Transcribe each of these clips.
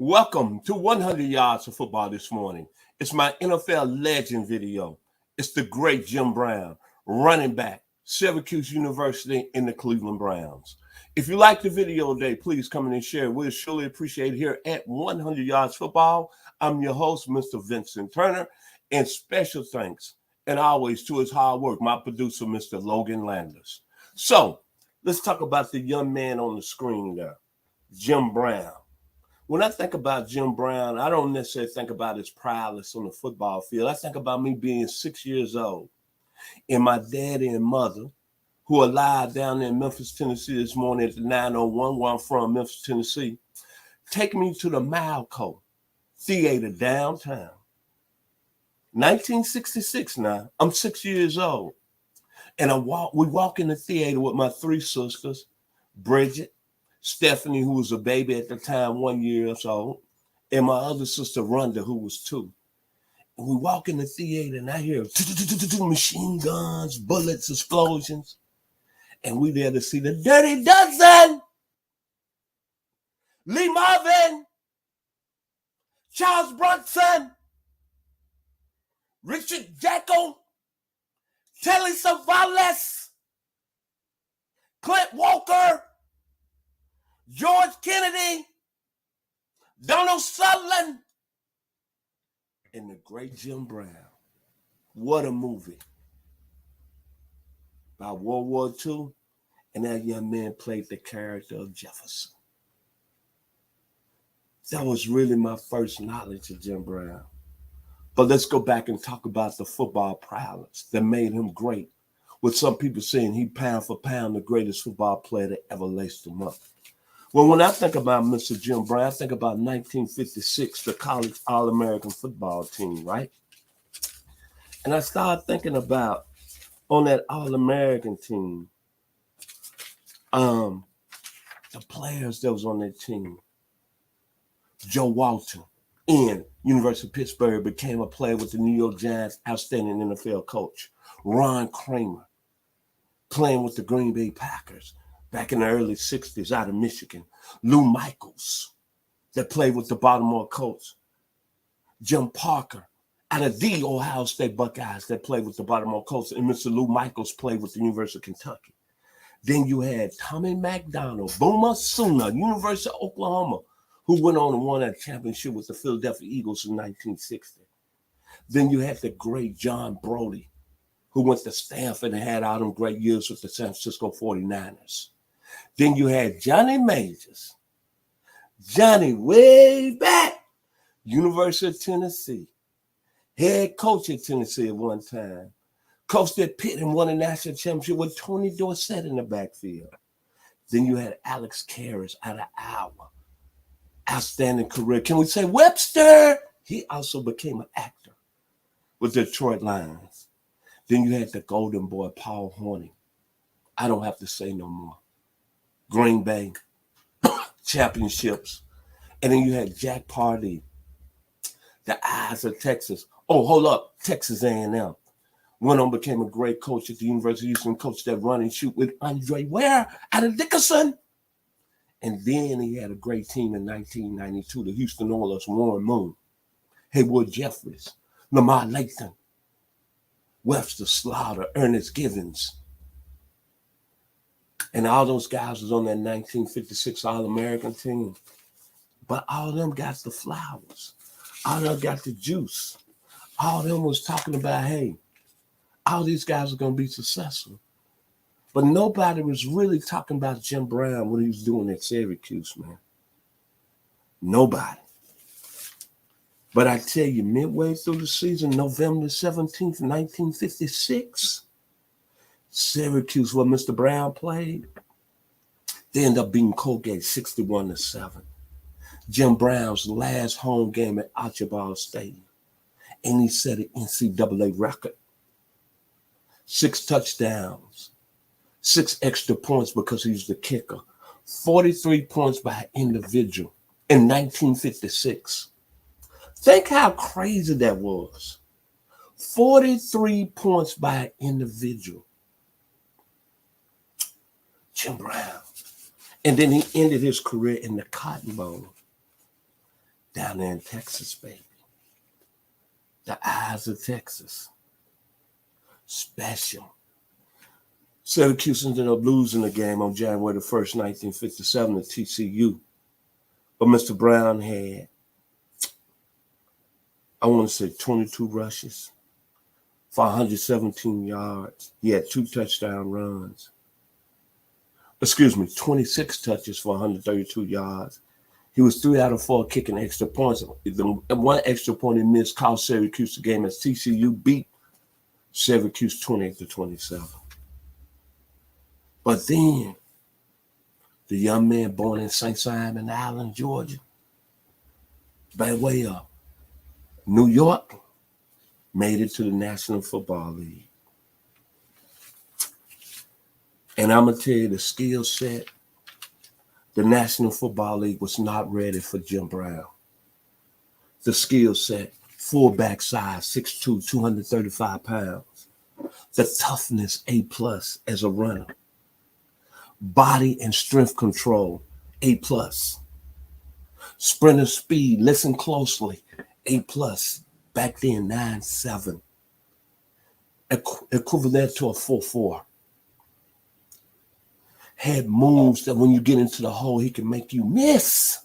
Welcome to 100 Yards of Football this morning. It's my NFL legend video. It's the great Jim Brown, running back, Syracuse University in the Cleveland Browns. If you like the video today, please come in and share. We'll surely appreciate it here at 100 Yards Football. I'm your host, Mr. Vincent Turner, and special thanks, and always to his hard work, my producer, Mr. Logan Landers. So let's talk about the young man on the screen there, Jim Brown. When I think about Jim Brown, I don't necessarily think about his prowess on the football field. I think about me being 6 years old and my daddy and mother, who are live down there in Memphis, Tennessee this morning at the 901, where I'm from, Memphis, Tennessee, taking me to the Malco Theater downtown. 1966 now. I'm 6 years old. And we walk in the theater with my three sisters, Bridget, Stephanie, who was a baby at the time, 1 year old, and my other sister, Rhonda, who was 2. And we walk in the theater, and I hear machine guns, bullets, explosions. And we there to see the Dirty Dozen, Lee Marvin, Charles Bronson, Richard Jacko, Telly Savalas, Clint Walker, George Kennedy, Donald Sutherland, and the great Jim Brown. What a movie. About World War II, and that young man played the character of Jefferson. That was really my first knowledge of Jim Brown. But let's go back and talk about the football prowess that made him great, with some people saying he pound for pound the greatest football player that ever laced him up. Well, when I think about Mr. Jim Brown, I think about 1956, the college All-American football team, right? And I started thinking about, on that All-American team, the players that was on that team. Joe Walton, in University of Pittsburgh, became a player with the New York Giants, outstanding NFL coach. Ron Kramer, playing with the Green Bay Packers back in the early 60s out of Michigan. Lou Michaels, that played with the Baltimore Colts. Jim Parker, out of the Ohio State Buckeyes, that played with the Baltimore Colts. And Mr. Lou Michaels played with the University of Kentucky. Then you had Tommy McDonald, Boomer Sooner, University of Oklahoma, who went on and won that championship with the Philadelphia Eagles in 1960. Then you had the great John Brodie, who went to Stanford and had all them great years with the San Francisco 49ers. Then you had Johnny Majors, Johnny way back, University of Tennessee, head coach at Tennessee at one time, coached at Pitt and won a national championship with Tony Dorsett in the backfield. Then you had Alex Karras out of Iowa, outstanding career. Can we say Webster? He also became an actor with the Detroit Lions. Then you had the golden boy, Paul Hornung. I don't have to say no more. Green Bay, championships. And then you had Jack Pardee, the eyes of Texas. Oh, hold up, Texas A&M. Went on, became a great coach at the University of Houston, coached that run and shoot with Andre Ware out of Dickinson. And then he had a great team in 1992, the Houston Oilers, Warren Moon, Haywood Jeffries, Lamar Lathan, Webster Slaughter, Ernest Givens. And all those guys was on that 1956 All-American team. But all of them got the flowers. All of them got the juice. All of them was talking about, hey, all these guys are going to be successful. But nobody was really talking about Jim Brown, what he was doing at Syracuse, man. Nobody. But I tell you, midway through the season, November 17th, 1956, Syracuse, where Mr. Brown played, they ended up beating Colgate 61-7. Jim Brown's last home game at Archibald Stadium. And he set an NCAA record. 6 touchdowns, 6 extra points because he's the kicker. 43 points by individual in 1956. Think how crazy that was. 43 points by an individual. Jim Brown. And then he ended his career in the Cotton Bowl. down there in Texas, baby. The eyes of Texas. Special. Syracuse ended up losing the game on January the 1st, 1957 to TCU. But Mr. Brown had, I want to say 22 rushes for 117 yards. He had 2 touchdown runs. 26 touches for 132 yards. He was 3 out of 4 kicking extra points. The one extra point he missed cost Syracuse the game as TCU beat Syracuse 28-27. But then, the young man born in St. Simon Island, Georgia, by way of New York, made it to the National Football League. And I'm going to tell you the skill set, the National Football League was not ready for Jim Brown. The skill set, fullback size, 6'2", 235 pounds. The toughness, A+ as a runner. Body and strength control, A+. Sprinter speed, listen closely, A+. Back then, 9'7". Equivalent to a 4'4". Had moves that when you get into the hole, he can make you miss.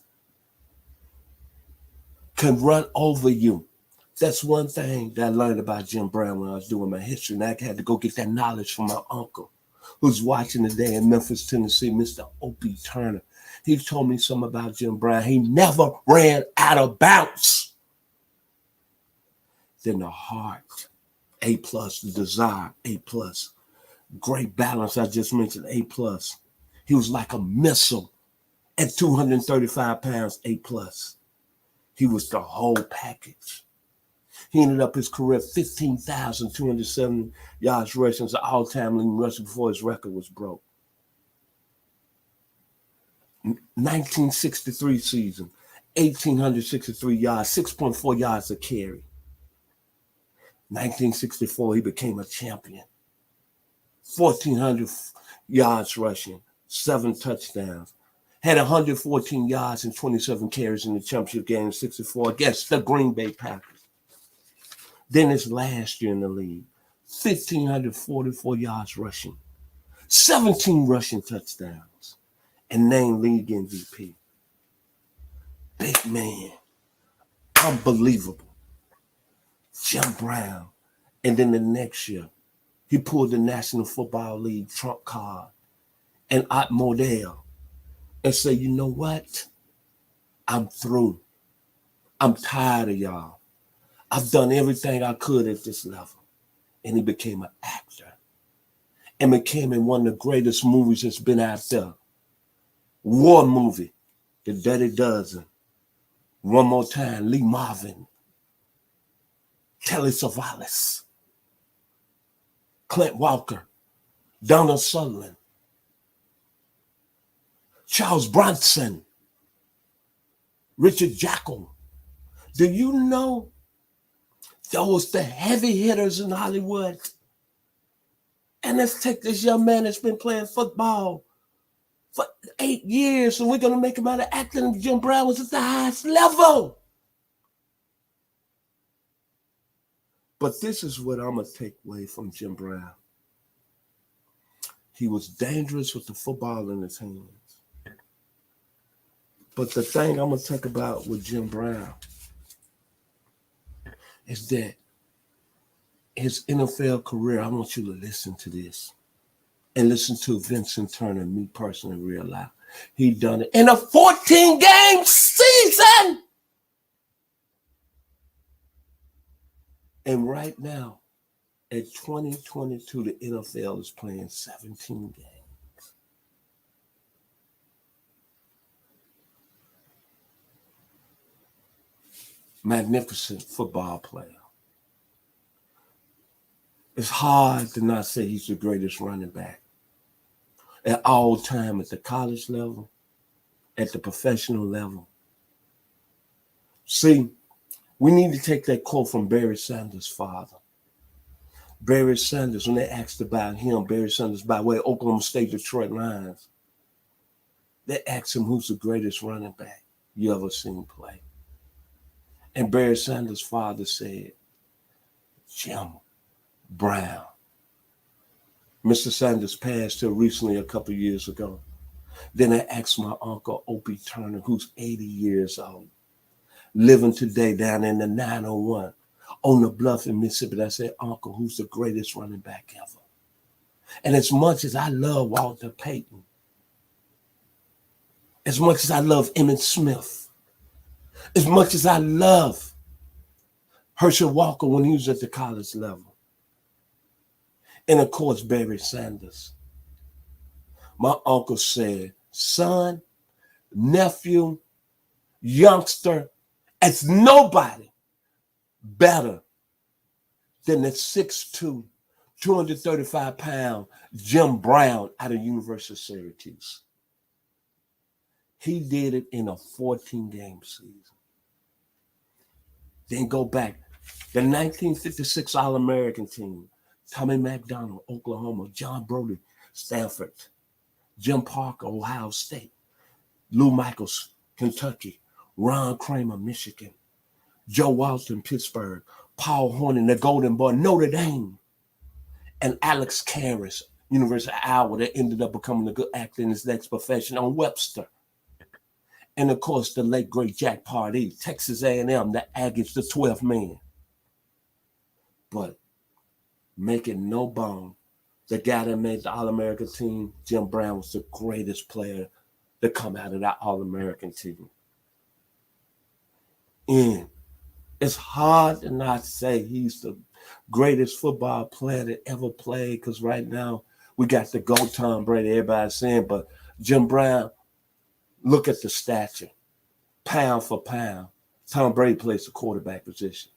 Can run over you. That's one thing that I learned about Jim Brown when I was doing my history. And I had to go get that knowledge from my uncle, who's watching today in Memphis, Tennessee, Mr. Opie Turner. He told me something about Jim Brown. He never ran out of bounds. Then the heart, A+, the desire, A+. Great balance, I just mentioned, A+. He was like a missile at 235 pounds, A+. He was the whole package. He ended up his career 15,207 yards rushing as an all-time leading rusher before his record was broke. 1963 season, 1,863 yards, 6.4 yards a carry. 1964, he became a champion. 1,400 yards rushing, 7 touchdowns. Had 114 yards and 27 carries in the championship game in 64 against the Green Bay Packers. Then his last year in the league, 1,544 yards rushing, 17 rushing touchdowns, and named league MVP. Big man, unbelievable. Jim Brown. And then the next year, he pulled the National Football League trump card and Art Modell and said, you know what? I'm through. I'm tired of y'all. I've done everything I could at this level. And he became an actor and became in one of the greatest movies that's been out there. War movie, The Dirty Dozen. One more time, Lee Marvin, Telly Savalas, Clint Walker, Donald Sutherland, Charles Bronson, Richard Jackal. Do you know those the heavy hitters in Hollywood? And let's take this young man that's been playing football for 8 years, and we're going to make him out of acting. Jim Brown was at the highest level. But this is what I'm going to take away from Jim Brown. He was dangerous with the football in his hands. But the thing I'm going to talk about with Jim Brown is that his NFL career, I want you to listen to this and listen to Vincent Turner, me personally, real loud. He done it in a 14-game season. And right now, at 2022, the NFL is playing 17 games. Magnificent football player. It's hard to not say he's the greatest running back at all time, at the college level, at the professional level. See, we need to take that quote from Barry Sanders' father. Barry Sanders, when they asked about him, Barry Sanders, by way of Oklahoma State, Detroit Lions, they asked him who's the greatest running back you ever seen play. And Barry Sanders' father said, Jim Brown. Mr. Sanders passed here recently a couple of years ago. Then I asked my uncle, Opie Turner, who's 80 years old, living today down in the 901 on the bluff in Mississippi. I said, Uncle, who's the greatest running back ever? And as much as I love Walter Payton, as much as I love Emmitt Smith, as much as I love Herschel Walker when he was at the college level, and of course, Barry Sanders, my uncle said, son, nephew, youngster, it's nobody better than the 6'2", 235-pound Jim Brown out of University of Syracuse. He did it in a 14-game season. Then go back. The 1956 All-American team, Tommy McDonald, Oklahoma, John Brody, Stanford, Jim Parker, Ohio State, Lou Michaels, Kentucky, Ron Kramer, Michigan, Joe Walton, Pittsburgh, Paul Hornung, the Golden Boy, Notre Dame, and Alex Karras, University of Iowa, that ended up becoming a good actor in his next profession on Webster. And of course, the late great Jack Pardee, Texas A&M, the Aggies, the 12th man. But make it no bone, the guy that made the All-American team, Jim Brown, was the greatest player to come out of that All-American team. And it's hard to not say he's the greatest football player that ever played, because right now we got the GOAT Tom Brady, everybody's saying, but Jim Brown, look at the stature, pound for pound. Tom Brady plays the quarterback position.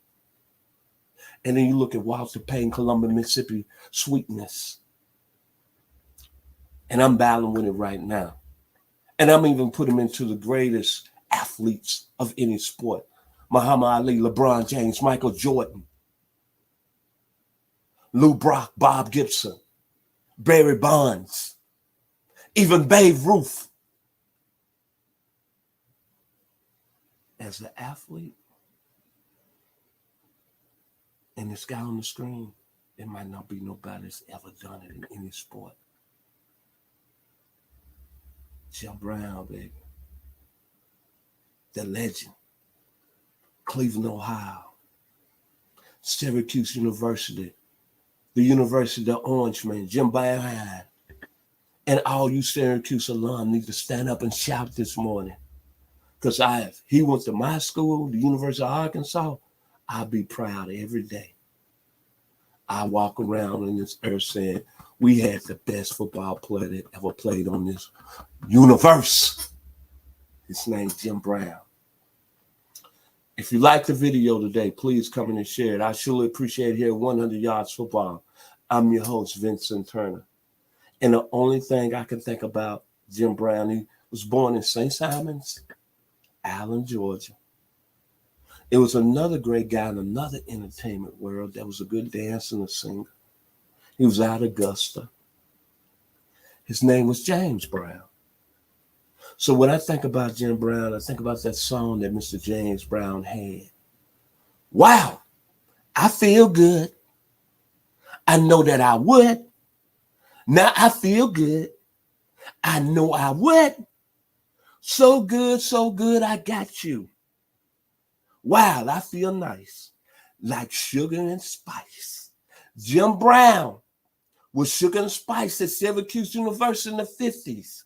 And then you look at Walter Payton, Columbia, Mississippi, sweetness. And I'm battling with it right now. And I'm even putting him into the greatest athletes of any sport. Muhammad Ali, LeBron James, Michael Jordan, Lou Brock, Bob Gibson, Barry Bonds, even Babe Ruth. As an athlete, and this guy on the screen, there might not be nobody that's ever done it in any sport. Jim Brown, baby. The legend. Cleveland, Ohio. Syracuse University. The University of the Orange Man, Jim Brown. And all you Syracuse alum need to stand up and shout this morning. Because if he went to my school, the University of Arkansas, I'll be proud every day. I walk around on this earth saying, we had the best football player that ever played on this universe. His name's Jim Brown. If you like the video today, please come in and share it. I surely appreciate it here at 100 Yards Football. I'm your host, Vincent Turner. And the only thing I can think about Jim Brown, he was born in St. Simons, Allen, Georgia. It was another great guy in another entertainment world that was a good dancer and a singer. He was out of Augusta. His name was James Brown. So when I think about Jim Brown, I think about that song that Mr. James Brown had. Wow, I feel good. I know that I would. Now I feel good. I know I would. So good, I got you. Wow, I feel nice, like sugar and spice. Jim Brown was sugar and spice at Syracuse University in the 50s.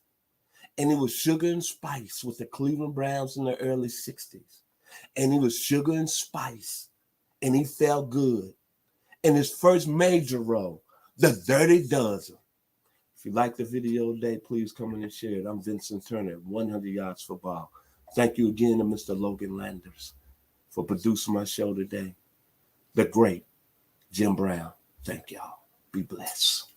And he was sugar and spice with the Cleveland Browns in the early 60s. And he was sugar and spice. And he felt good. In his first major role, The Dirty Dozen. If you like the video today, please come in and share it. I'm Vincent Turner, 100 Yards Football. Thank you again to Mr. Logan Landers for producing my show today. The great Jim Brown. Thank y'all. Be blessed.